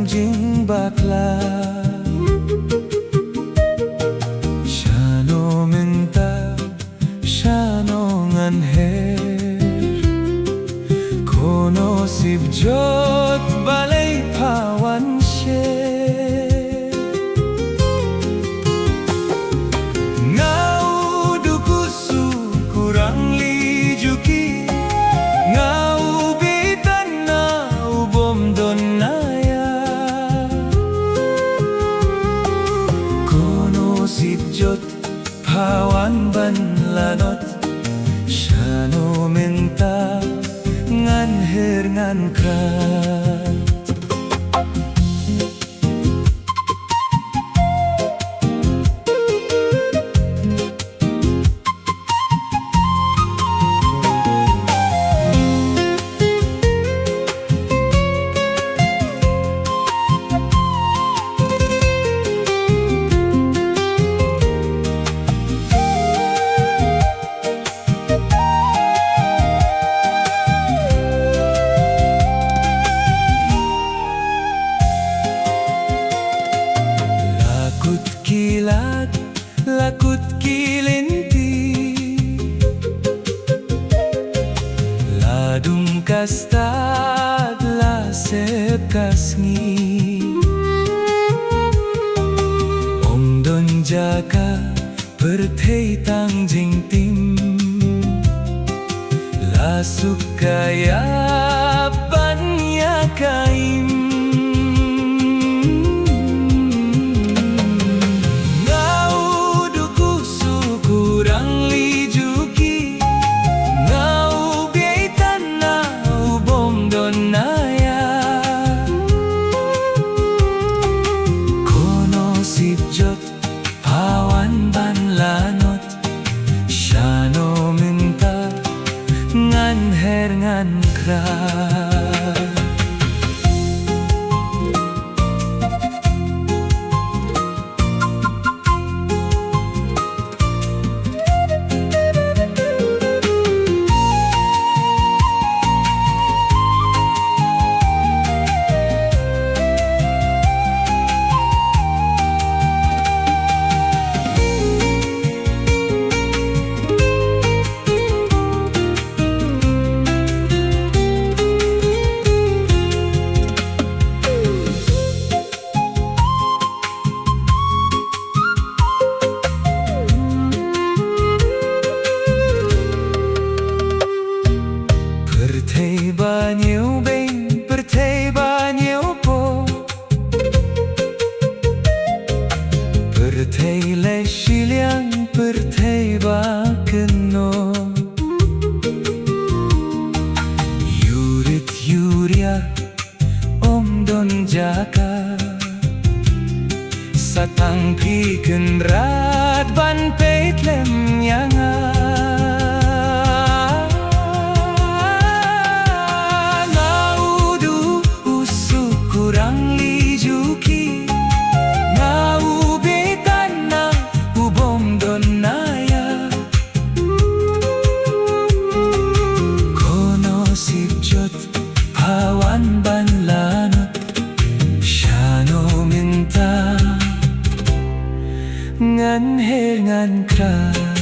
tangjing bakla. Shano minta, shano nganher, kono sibjot balay pawan she. Ngau dukusu kurang lijuki, ngau bitan na ubom donaya, kono sibjot pawan banlanot, shano minta ngan her ngan krat. Lakut kilinti, ladung kastad lasep kasngi, om don jaka perthei tangjing tim, lasuk kaya banya kaim. Sibjot pawan banlanot, shano minta ngan her ngan krat. Perthei banyeu beng, perthei banyeu po, perthei le shiliang, perthei ba keno. Yurit yuria om don jaka, satang piken rat ban peit lem yanga. Pawan banlanot, shano minta ngan her ngan krat.